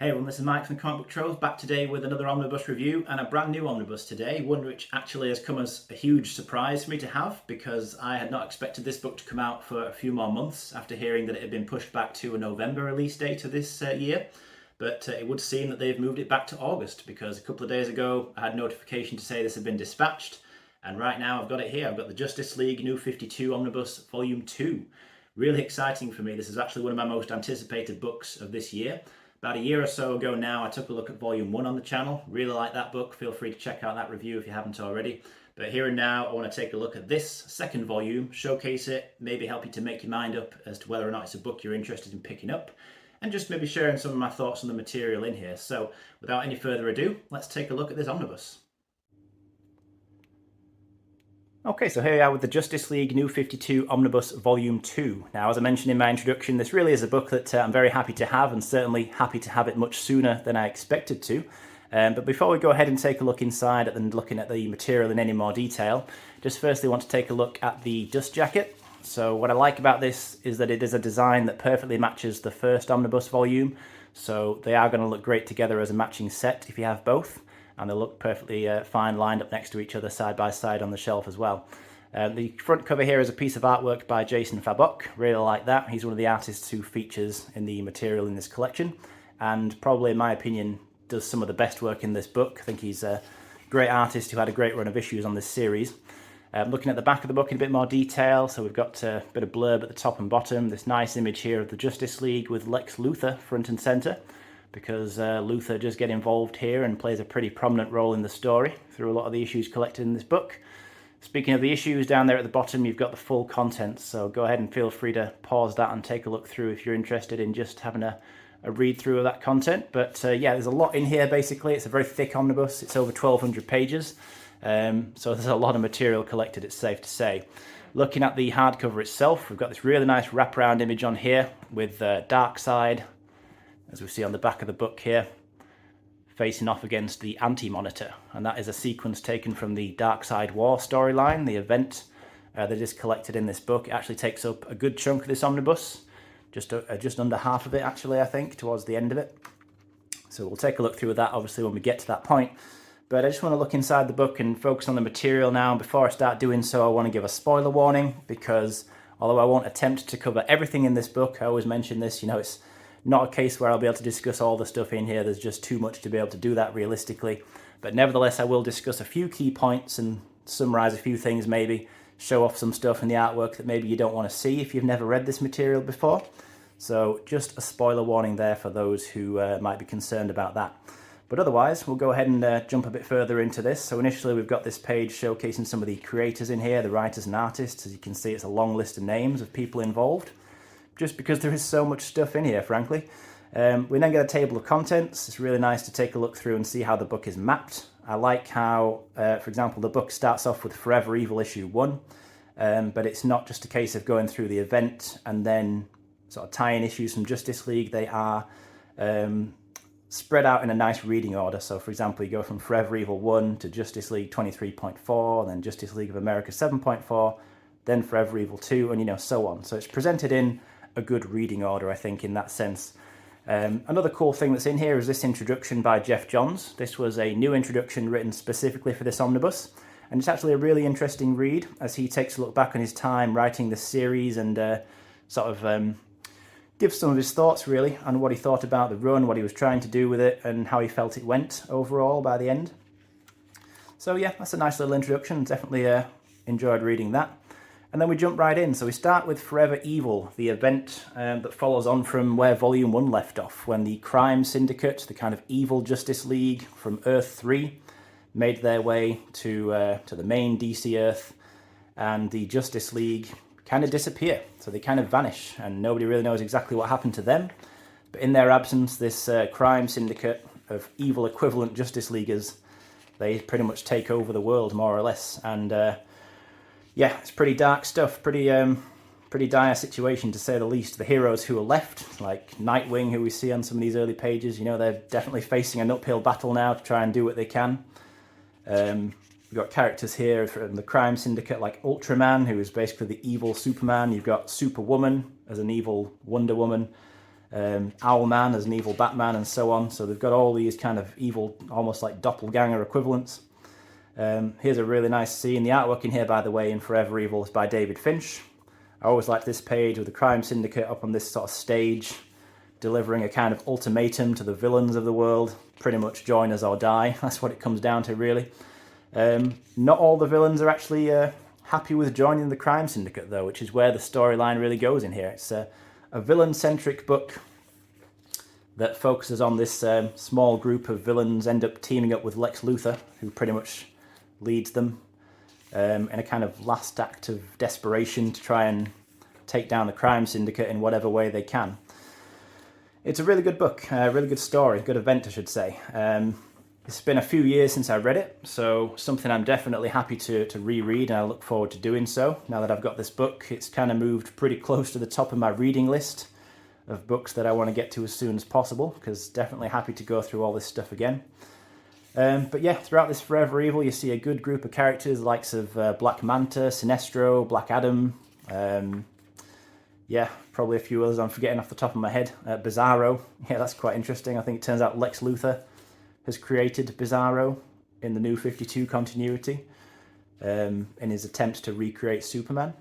Hey everyone, this is Mike from the Comic Book Trove, back today with another Omnibus review, and a brand new Omnibus today, one which actually has come as a huge surprise for me to have, because I had not expected this book to come out for a few more months after hearing that it had been pushed back to a November release date of this year. But it would seem that they've moved it back to August, because a couple of days ago I had notification to say this had been dispatched, and right now I've got it here. I've got the Justice League New 52 Omnibus Volume 2. Really exciting for me. This is actually one of my most anticipated books of this year. About a year or so ago now, I took a look at Volume 1 on the channel. Really like that book. Feel free to check out that review if you haven't already. But here and now, I want to take a look at this second volume, showcase it, maybe help you to make your mind up as to whether or not it's a book you're interested in picking up, and just maybe sharing some of my thoughts on the material in here. So without any further ado, let's take a look at this omnibus. Okay, so here we are with the Justice League New 52 Omnibus Volume 2. Now, as I mentioned in my introduction, this really is a book that I'm very happy to have, and certainly happy to have it much sooner than I expected to. But before we go ahead and take a look inside and looking at the material in any more detail, just firstly want to take a look at the dust jacket. So what I like about this is that it is a design that perfectly matches the first Omnibus volume, so they are going to look great together as a matching set if you have both. And they look perfectly fine lined up next to each other side by side on the shelf as well. The front cover here is a piece of artwork by Jason Fabok. Really like that. He's one of the artists who features in the material in this collection, and probably, in my opinion, does some of the best work in this book. I think he's a great artist who had a great run of issues on this series. Looking at the back of the book in a bit more detail, so we've got a bit of blurb at the top and bottom, this nice image here of the Justice League with Lex Luthor front and centre, because Luthor does get involved here and plays a pretty prominent role in the story through a lot of the issues collected in this book. Speaking of the issues, down there at the bottom you've got the full contents, so go ahead and feel free to pause that and take a look through if you're interested in just having a read through of that content. But yeah, there's a lot in here basically. It's a very thick omnibus, it's over 1,200 pages, so there's a lot of material collected, it's safe to say. Looking at the hardcover itself, we've got this really nice wraparound image on here with Darkseid, as we see on the back of the book here, facing off against the Anti-Monitor. And that is a sequence taken from the Darkseid War storyline, the event that is collected in this book. It actually takes up a good chunk of this omnibus, just under half of it actually, I think, towards the end of it. So we'll take a look through that obviously when we get to that point. But I just want to look inside the book and focus on the material now. And before I start doing so, I want to give a spoiler warning, because although I won't attempt to cover everything in this book, I always mention this, you know, it's not a case where I'll be able to discuss all the stuff in here. There's just too much to be able to do that realistically. But nevertheless, I will discuss a few key points and summarize a few things, maybe show off some stuff in the artwork that maybe you don't want to see if you've never read this material before. So just a spoiler warning there for those who might be concerned about that. But otherwise, we'll go ahead and jump a bit further into this. So initially, we've got this page showcasing some of the creators in here, the writers and artists. As you can see, it's a long list of names of people involved, just because there is so much stuff in here, frankly. We then get a table of contents. It's really nice to take a look through and see how the book is mapped. I like how, for example, the book starts off with Forever Evil issue 1, but it's not just a case of going through the event and then sort of tying issues from Justice League. They are spread out in a nice reading order. So, for example, you go from Forever Evil 1 to Justice League 23.4, then Justice League of America 7.4, then Forever Evil 2, and, you know, so on. So it's presented in a good reading order, I think, in that sense. Another cool thing that's in here is this introduction by Jeff Johns. This was a new introduction written specifically for this omnibus, and it's actually a really interesting read as he takes a look back on his time writing this series and sort of gives some of his thoughts really on what he thought about the run, what he was trying to do with it, and how he felt it went overall by the end. So yeah, that's a nice little introduction. Definitely enjoyed reading that. And then we jump right in. So we start with Forever Evil, the event that follows on from where Volume 1 left off, when the crime syndicate, the kind of evil Justice League from Earth 3, made their way to the main DC Earth, and the Justice League kind of disappear. So they kind of vanish, and nobody really knows exactly what happened to them. But in their absence, this crime syndicate of evil equivalent Justice Leaguers, they pretty much take over the world, more or less. And yeah, it's pretty dark stuff, pretty dire situation to say the least. The heroes who are left, like Nightwing, who we see on some of these early pages, you know, they're definitely facing an uphill battle now to try and do what they can. We've got characters here from the crime syndicate like Ultraman, who is basically the evil Superman. You've got Superwoman as an evil Wonder Woman. Owlman as an evil Batman, and so on. So they've got all these kind of evil, almost like doppelganger equivalents. Here's a really nice scene. The artwork in here, by the way, in Forever Evil is by David Finch. I always like this page with the crime syndicate up on this sort of stage, delivering a kind of ultimatum to the villains of the world. Pretty much join us or die. That's what it comes down to, really. Not all the villains are actually happy with joining the crime syndicate, though, which is where the storyline really goes in here. It's a villain-centric book that focuses on this small group of villains end up teaming up with Lex Luthor, who pretty much leads them in a kind of last act of desperation to try and take down the crime syndicate in whatever way they can. It's a really good book, a really good story, good event, I should say. It's been a few years since I read it, so something I'm definitely happy to reread, and I look forward to doing so. Now that I've got this book, it's kind of moved pretty close to the top of my reading list of books that I want to get to as soon as possible, because definitely happy to go through all this stuff again. But yeah, throughout this Forever Evil, you see a good group of characters, the likes of Black Manta, Sinestro, Black Adam, yeah, probably a few others I'm forgetting off the top of my head. Bizarro, yeah, that's quite interesting. I think it turns out Lex Luthor has created Bizarro in the New 52 continuity in his attempt to recreate Superman.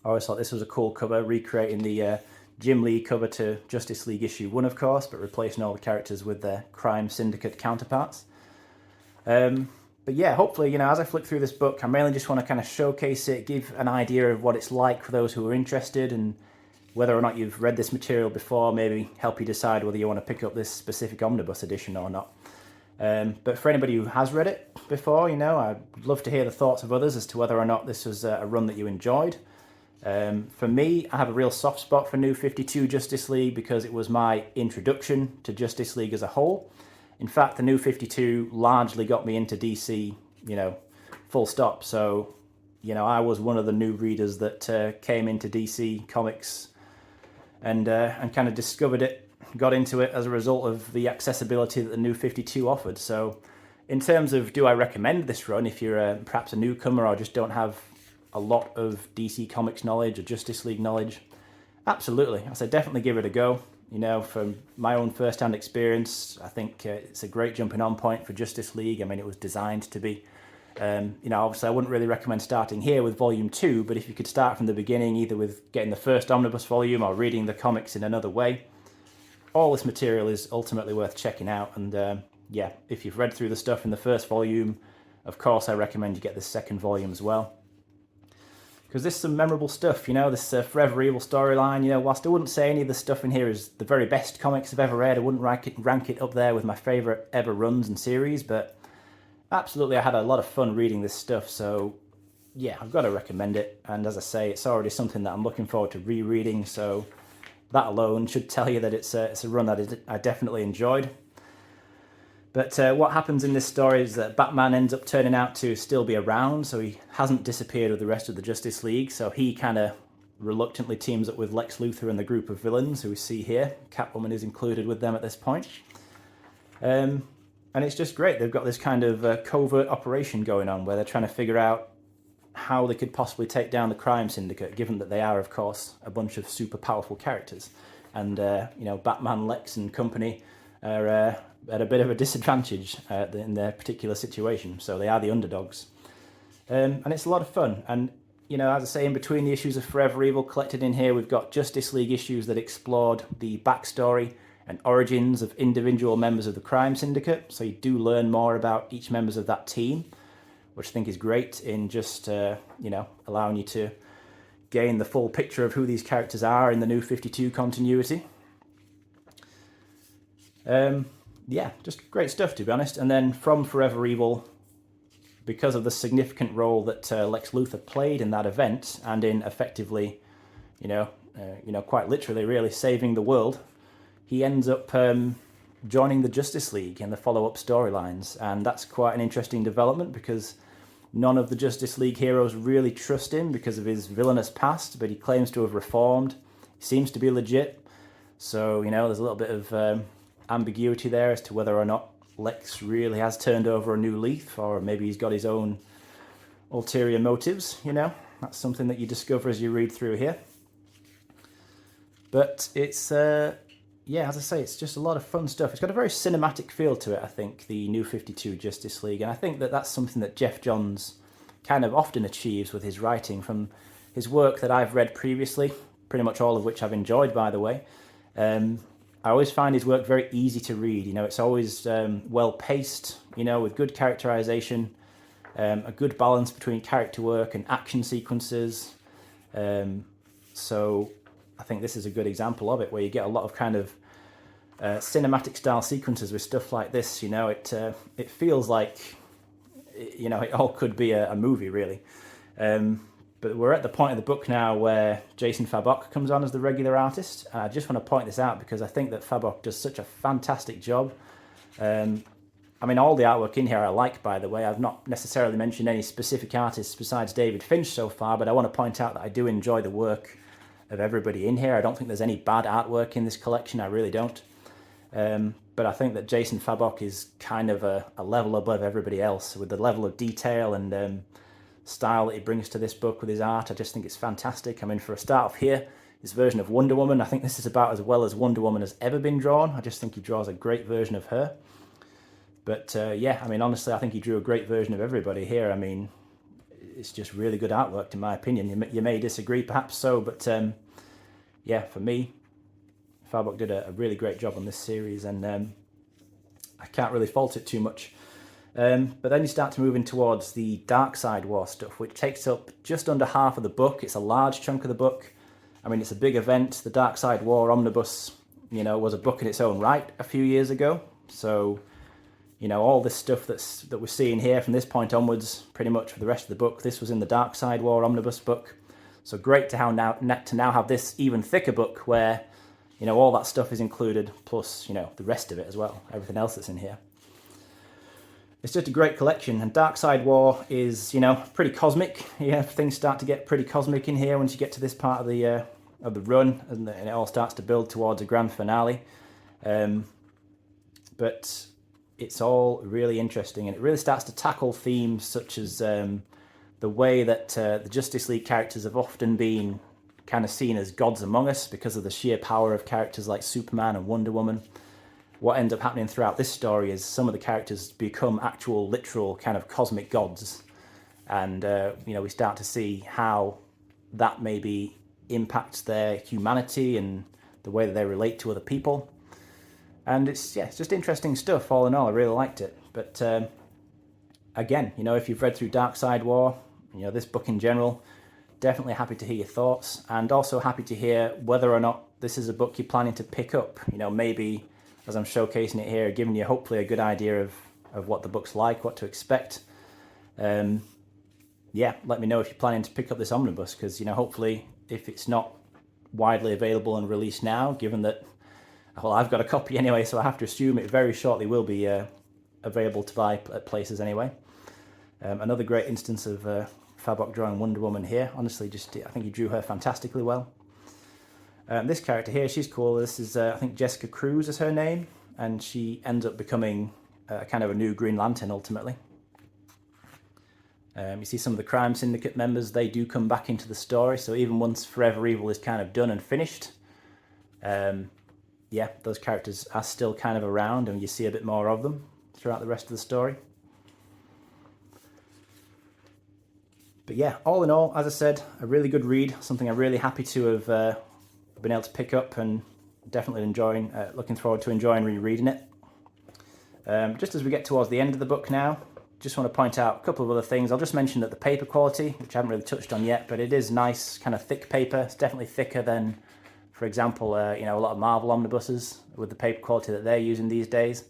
I always thought this was a cool cover, recreating the Jim Lee cover to Justice League issue 1, of course, but replacing all the characters with their crime syndicate counterparts. But yeah, hopefully, as I flick through this book, I mainly just want to kind of showcase it, give an idea of what it's like for those who are interested, and whether or not you've read this material before, maybe help you decide whether you want to pick up this specific omnibus edition or not. But for anybody who has read it before, I'd love to hear the thoughts of others as to whether or not this was a run that you enjoyed. For me, I have a real soft spot for New 52 Justice League because it was my introduction to Justice League as a whole. In fact, the New 52 largely got me into DC, full stop. So, I was one of the new readers that came into DC Comics and kind of discovered it, got into it as a result of the accessibility that the New 52 offered. So in terms of do I recommend this run if you're perhaps a newcomer or just don't have a lot of DC Comics knowledge or Justice League knowledge, absolutely. I say definitely give it a go. From my own first-hand experience, I think it's a great jumping on point for Justice League. I mean, it was designed to be. Obviously I wouldn't really recommend starting here with volume 2, but if you could start from the beginning, either with getting the first omnibus volume or reading the comics in another way, all this material is ultimately worth checking out. And yeah, if you've read through the stuff in the first volume, of course I recommend you get this second volume as well, because there's some memorable stuff. This Forever Evil storyline, whilst I wouldn't say any of the stuff in here is the very best comics I've ever read, I wouldn't rank it up there with my favourite ever runs and series, but absolutely, I had a lot of fun reading this stuff, so yeah, I've got to recommend it. And as I say, it's already something that I'm looking forward to rereading, so that alone should tell you that it's a run that I definitely enjoyed. But what happens in this story is that Batman ends up turning out to still be around, so he hasn't disappeared with the rest of the Justice League, so he kind of reluctantly teams up with Lex Luthor and the group of villains who we see here. Catwoman is included with them at this point. And it's just great. They've got this kind of covert operation going on where they're trying to figure out how they could possibly take down the crime syndicate, given that they are, of course, a bunch of super powerful characters. And, Batman, Lex and company are at a bit of a disadvantage in their particular situation. So they are the underdogs. And it's a lot of fun. And, as I say, in between the issues of Forever Evil collected in here, we've got Justice League issues that explored the backstory and origins of individual members of the crime syndicate. So you do learn more about each members of that team, which I think is great in just, allowing you to gain the full picture of who these characters are in the New 52 continuity. Yeah, just great stuff, to be honest. And then from Forever Evil, because of the significant role that Lex Luthor played in that event, and in effectively, quite literally, really saving the world, he ends up joining the Justice League in the follow-up storylines. And that's quite an interesting development, because none of the Justice League heroes really trust him because of his villainous past, but he claims to have reformed. He seems to be legit. So, there's a little bit of ambiguity there as to whether or not Lex really has turned over a new leaf, or maybe he's got his own ulterior motives. That's something that you discover as you read through here. But it's yeah, as I say, it's just a lot of fun stuff. It's got a very cinematic feel to it, I think, the New 52 Justice League. And I think that that's something that Jeff Johns kind of often achieves with his writing from his work that I've read previously, pretty much all of which I've enjoyed, by the way. I always find his work very easy to read. You know, it's always well paced, you know, with good characterization, a good balance between character work and action sequences. So I think this is a good example of it, where you get a lot of kind of cinematic style sequences with stuff like this. You know, it feels like, you know, it all could be a movie, really. But we're at the point of the book now where Jason Fabok comes on as the regular artist. And I just want to point this out because I think that Fabok does such a fantastic job. I mean, all the artwork in here I like, by the way. I've not necessarily mentioned any specific artists besides David Finch so far, but I want to point out that I do enjoy the work of everybody in here. I don't think there's any bad artwork in this collection. I really don't. But I think that Jason Fabok is kind of a level above everybody else with the level of detail and style that he brings to this book with his art. I just think it's fantastic. I mean, for a start off here, his version of Wonder Woman, I think this is about as well as Wonder Woman has ever been drawn. I just think he draws a great version of her. But yeah, I mean, honestly, I think he drew a great version of everybody here. I mean, it's just really good artwork, in my opinion. You may disagree, perhaps so, but yeah, for me, Fabok did a really great job on this series, and I can't really fault it too much. But then you start to move in towards the Darkseid War stuff, which takes up just under half of the book. It's a large chunk of the book. I mean, it's a big event. The Darkseid War Omnibus, you know, was a book in its own right a few years ago. So, you know, all this stuff that we're seeing here from this point onwards, pretty much for the rest of the book, this was in the Darkseid War Omnibus book. So great to now have this even thicker book where, you know, all that stuff is included, plus, you know, the rest of it as well, everything else that's in here. It's just a great collection, and Darkseid War is, you know, pretty cosmic. Yeah, things start to get pretty cosmic in here once you get to this part of the run, and it all starts to build towards a grand finale. But it's all really interesting, and it really starts to tackle themes such as the way that the Justice League characters have often been kind of seen as gods among us because of the sheer power of characters like Superman and Wonder Woman. What ends up happening throughout this story is some of the characters become actual, literal kind of cosmic gods. And, you know, we start to see how that maybe impacts their humanity and the way that they relate to other people. And it's just interesting stuff, all in all. I really liked it. But, again, you know, if you've read through Darkseid War, you know, this book in general, definitely happy to hear your thoughts. And also happy to hear whether or not this is a book you're planning to pick up. You know, maybe, as I'm showcasing it here, giving you hopefully a good idea of what the book's like, what to expect. Yeah, let me know if you're planning to pick up this omnibus, because, you know, hopefully if it's not widely available and released now, given that, well, I've got a copy anyway, so I have to assume it very shortly will be available to buy at places anyway. Another great instance of Fabok drawing Wonder Woman here. Honestly, I think he drew her fantastically well. This character here, she's cool. This is, I think, Jessica Cruz is her name, and she ends up becoming kind of a new Green Lantern, ultimately. You see some of the Crime Syndicate members, they do come back into the story, so even once Forever Evil is kind of done and finished, yeah, those characters are still kind of around, and you see a bit more of them throughout the rest of the story. But yeah, all in all, as I said, a really good read, something I'm really happy to have been able to pick up, and definitely looking forward to enjoying rereading it. Just as we get towards the end of the book now, just want to point out a couple of other things. I'll just mention that the paper quality, which I haven't really touched on yet, but it is nice, kind of thick paper. It's definitely thicker than, for example, you know, a lot of Marvel omnibuses with the paper quality that they're using these days.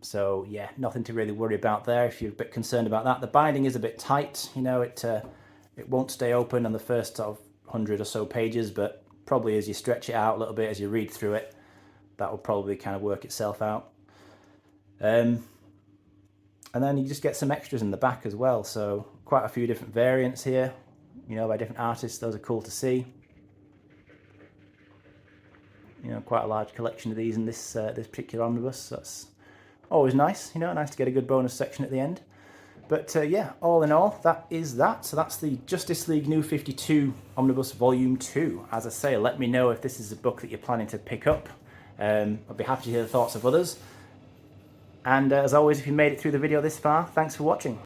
So yeah, nothing to really worry about there if you're a bit concerned about that. The binding is a bit tight, you know, it won't stay open on the first sort of 100 or so pages, but probably as you stretch it out a little bit, as you read through it, that will probably kind of work itself out. And then you just get some extras in the back as well, so quite a few different variants here, you know, by different artists. Those are cool to see. You know, quite a large collection of these in this particular omnibus. So that's always nice, you know, nice to get a good bonus section at the end. But yeah, all in all, that is that. So that's the Justice League New 52 Omnibus Volume 2. As I say, let me know if this is a book that you're planning to pick up. I'd be happy to hear the thoughts of others. And as always, if you made it through the video this far, thanks for watching.